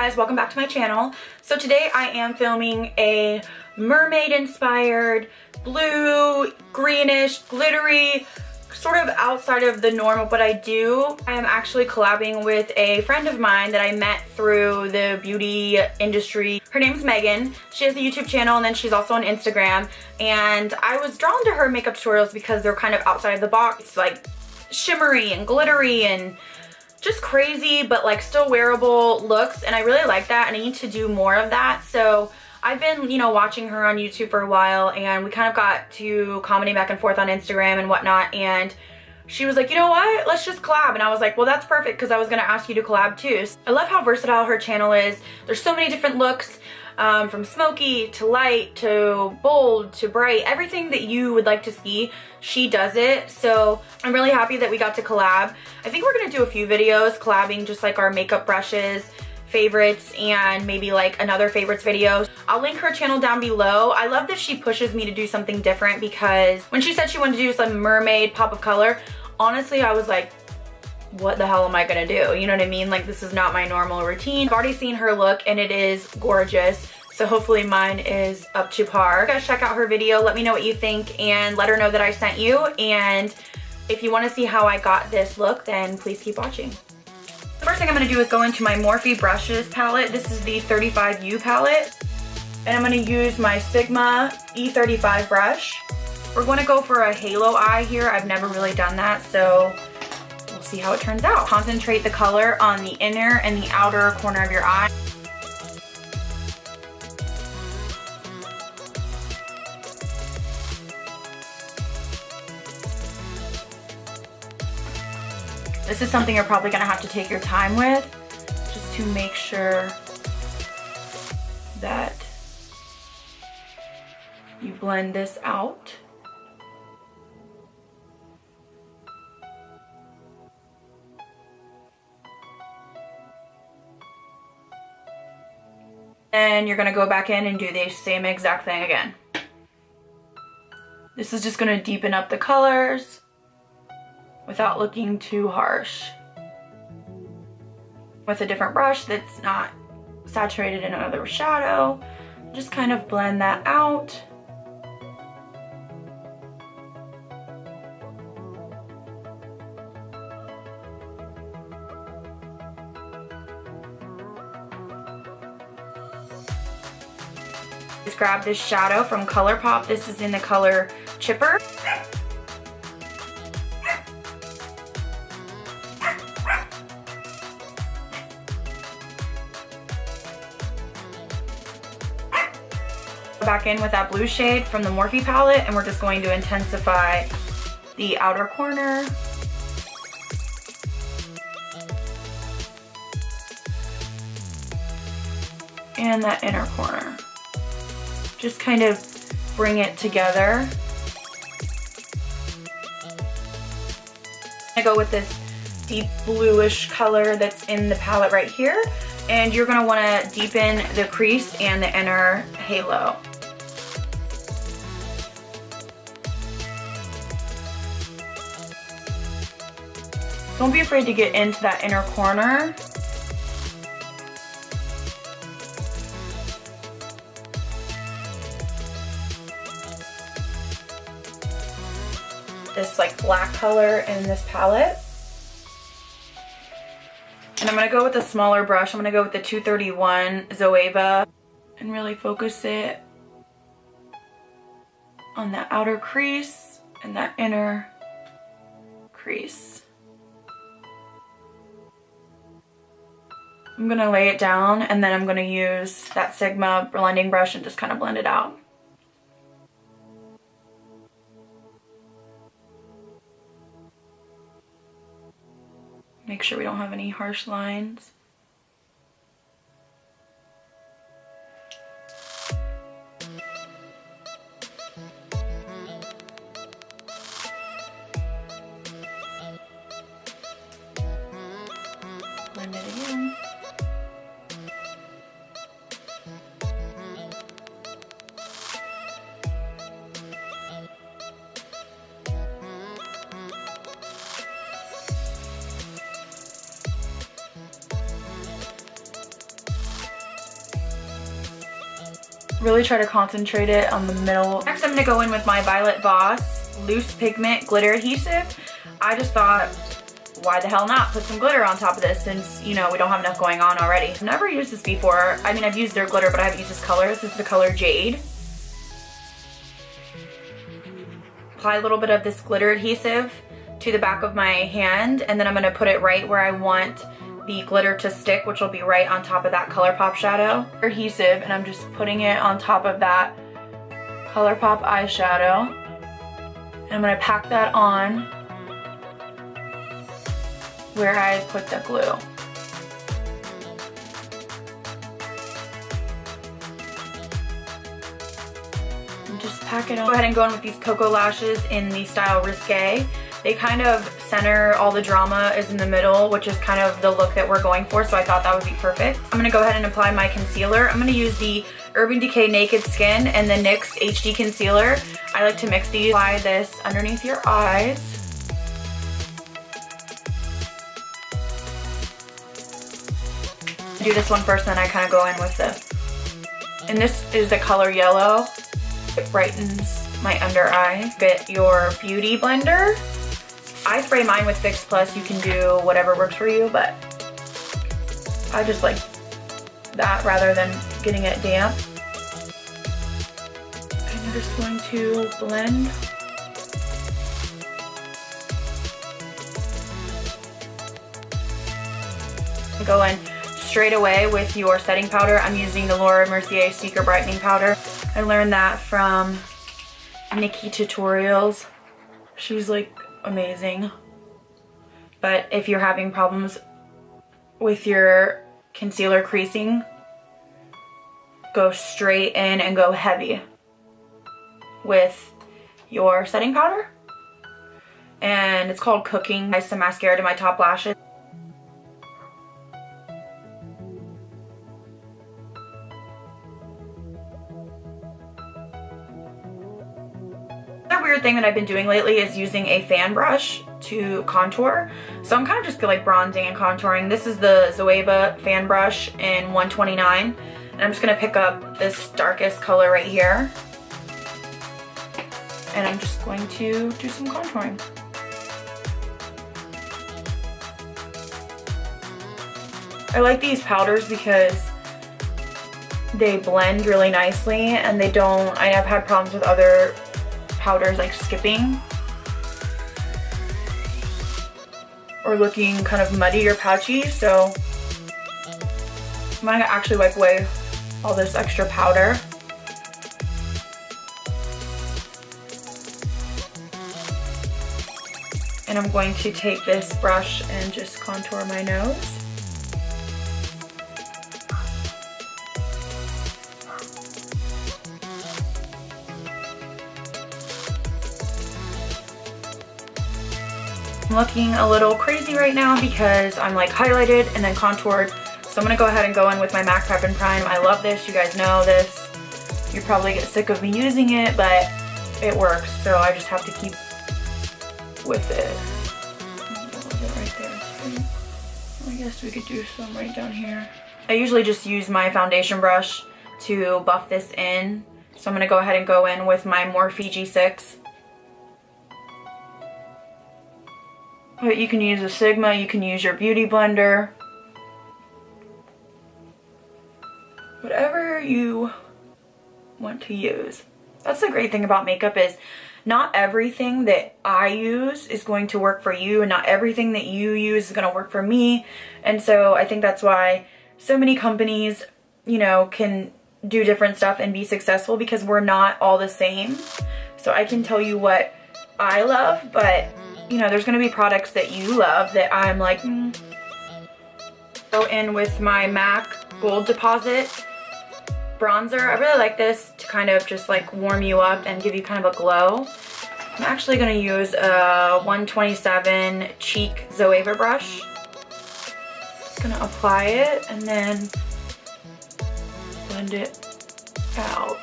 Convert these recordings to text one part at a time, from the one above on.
guys, welcome back to my channel. So today I am filming a mermaid inspired blue, greenish, glittery, sort of outside of the norm of what I do. I am actually collabing with a friend of mine that I met through the beauty industry. Her name's Megan. She has a YouTube channel and then she's also on Instagram. And I was drawn to her makeup tutorials because they're kind of outside of the box. It's like shimmery and glittery and just crazy, but like still wearable looks. And I really like that and I need to do more of that. So I've been, you know, watching her on YouTube for a while and we kind of got to commenting back and forth on Instagram and whatnot. And she was like, you know what, let's just collab. And I was like, well, that's perfect because I was gonna ask you to collab too. So I love how versatile her channel is. There's so many different looks, from smoky to light to bold to bright, everything that you would like to see, she does it. So I'm really happy that we got to collab. I think we're gonna do a few videos collabing, just like our makeup brushes, favorites, and maybe like another favorites video. I'll link her channel down below. I love that she pushes me to do something different because when she said she wanted to do some mermaid pop of color, honestly, I was like, what the hell am I gonna do? You know what I mean? Like, this is not my normal routine. I've already seen her look and it is gorgeous. So hopefully mine is up to par. Guys, check out her video. Let me know what you think and let her know that I sent you. And if you wanna see how I got this look, then please keep watching. The first thing I'm gonna do is go into my Morphe brushes palette. This is the 35U palette. And I'm gonna use my Sigma E35 brush. We're gonna go for a halo eye here. I've never really done that, so we'll see how it turns out. Concentrate the color on the inner and the outer corner of your eye. This is something you're probably gonna have to take your time with, just to make sure that you blend this out. And you're gonna go back in and do the same exact thing again. This is just gonna deepen up the colors without looking too harsh. With a different brush that's not saturated in another shadow, just kind of blend that out. Just grab this shadow from Colourpop. This is in the color Chipper. Back in with that blue shade from the Morphe palette, and we're just going to intensify the outer corner. And that inner corner. Just kind of bring it together. I go with this deep bluish color that's in the palette right here, and you're gonna wanna deepen the crease and the inner halo. Don't be afraid to get into that inner corner. This like black color in this palette. And I'm gonna go with a smaller brush. I'm gonna go with the 231 Zoeva and really focus it on that outer crease and that inner crease. I'm gonna lay it down and then I'm gonna use that Sigma blending brush and just kind of blend it out. Make sure we don't have any harsh lines. Blend it again. Really try to concentrate it on the middle. Next, I'm gonna go in with my Violet Voss Loose Pigment Glitter Adhesive. I just thought, why the hell not put some glitter on top of this since, you know, we don't have enough going on already. I've never used this before. I mean, I've used their glitter, but I haven't used this color. This is the color Jade. Apply a little bit of this glitter adhesive to the back of my hand, and then I'm gonna put it right where I want the glitter to stick, which will be right on top of that Colourpop shadow. Adhesive, and I'm just putting it on top of that Colourpop eyeshadow. And I'm gonna pack that on where I put the glue. And just pack it on. Go ahead and go in with these Cocoa lashes in the style Risque. They kind of center all the drama is in the middle, which is kind of the look that we're going for, so I thought that would be perfect. I'm gonna go ahead and apply my concealer. I'm gonna use the Urban Decay Naked Skin and the NYX HD Concealer. I like to mix these. Apply this underneath your eyes. Do this one first, then I kind of go in with this. And this is the color Yellow. It brightens my under eye. Get your beauty blender. I spray mine with Fix Plus. You can do whatever works for you, but I just like that rather than getting it damp. And I'm just going to blend. Go in straight away with your setting powder. I'm using the Laura Mercier Secret Brightening Powder. I learned that from Nikki Tutorials. She's like amazing. But if you're having problems with your concealer creasing, go straight in and go heavy with your setting powder. And it's called Cooking. I add some mascara to my top lashes. Another weird thing that I've been doing lately is using a fan brush to contour. So I'm kind of just like bronzing and contouring. This is the Zoeva fan brush in 129. And I'm just going to pick up this darkest color right here. And I'm just going to do some contouring. I like these powders because they blend really nicely and they don't, I have had problems with other powders like skipping or looking kind of muddy or pouchy, so I'm gonna actually wipe away all this extra powder. And I'm going to take this brush and just contour my nose. I'm looking a little crazy right now because I'm like highlighted and then contoured. So I'm gonna go ahead and go in with my MAC Prep and Prime. I love this, you guys know this. You probably get sick of me using it, but it works. So I just have to keep with it. Right there. I guess we could do some right down here. I usually just use my foundation brush to buff this in. So I'm gonna go ahead and go in with my Morphe G6. But you can use a Sigma, you can use your beauty blender. Whatever you want to use. That's the great thing about makeup is not everything that I use is going to work for you and not everything that you use is going to work for me. And so I think that's why so many companies, you know, can do different stuff and be successful because we're not all the same. So I can tell you what I love, but you know, there's going to be products that you love that I'm like, Go in with my MAC Gold Deposit bronzer. I really like this to kind of just like warm you up and give you kind of a glow. I'm actually going to use a 127 Cheek Zoeva brush. Just going to apply it and then blend it out.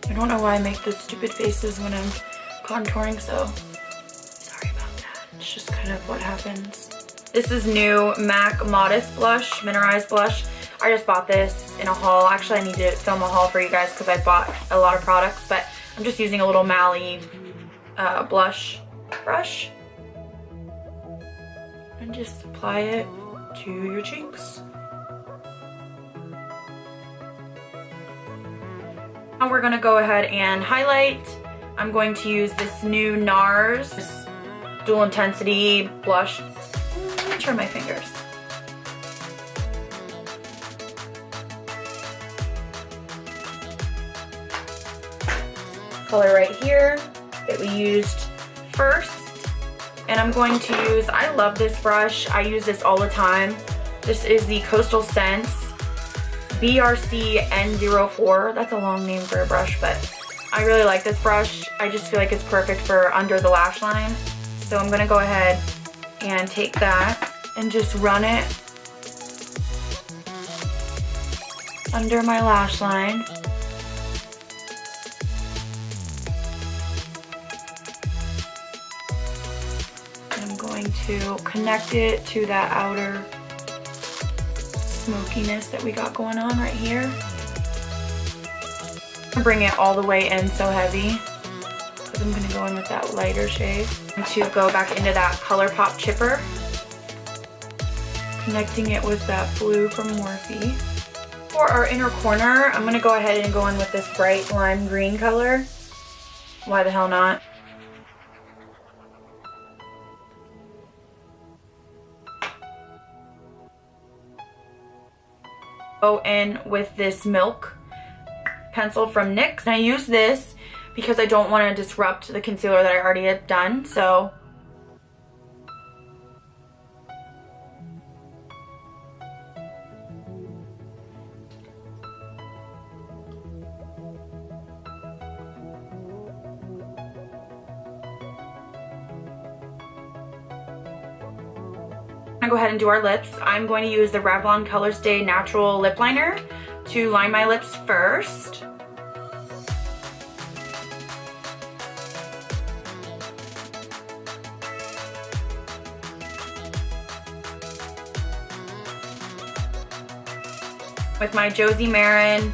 I don't know why I make those stupid faces when I'm contouring, so sorry about that. It's just kind of what happens. This is new MAC Modest Blush, Mineralized Blush. I just bought this in a haul. Actually, I need to film a haul for you guys because I bought a lot of products, but I'm just using a little Mally blush brush. And just apply it to your cheeks. Now we're gonna go ahead and highlight. I'm going to use this new Nars Dual Intensity Blush. Let me try my fingers. Color right here that we used first. And I'm going to use, I love this brush. I use this all the time. This is the Coastal Scents BRC N04. That's a long name for a brush, but I really like this brush. I just feel like it's perfect for under the lash line. So I'm gonna go ahead and take that and just run it under my lash line. I'm going to connect it to that outer smokiness that we got going on right here. Bring it all the way in so heavy because I'm going to go in with that lighter shade. And to go back into that Colourpop chipper, connecting it with that blue from Morphe. For our inner corner, I'm going to go ahead and go in with this bright lime green color. Why the hell not? Go in with this milk pencil from NYX. And I use this because I don't want to disrupt the concealer that I already had done. So I'm gonna go ahead and do our lips. I'm going to use the Revlon Colorstay Natural Lip Liner to line my lips first. With my Josie Maran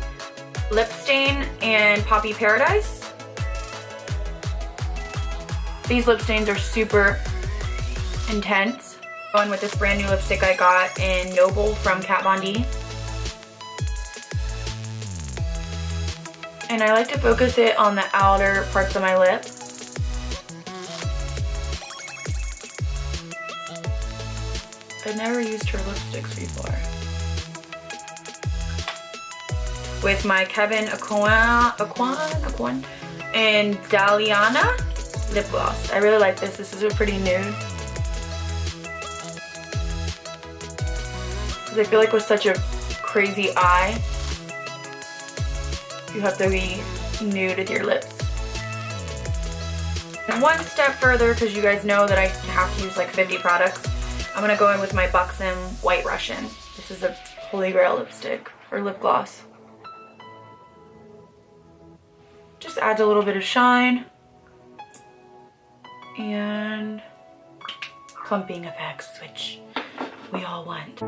Lip Stain and Poppy Paradise. These lip stains are super intense. Going with this brand new lipstick I got in Noble from Kat Von D. And I like to focus it on the outer parts of my lip. I've never used her lipsticks before. With my Kevin Aquan and Daliana lip gloss. I really like this. This is a pretty nude. I feel like with such a crazy eye, you have to be nude with your lips. And one step further, because you guys know that I have to use like 50 products, I'm going to go in with my Buxom White Russian. This is a holy grail lipstick, or lip gloss. Just adds a little bit of shine and plumping effects, which we all want.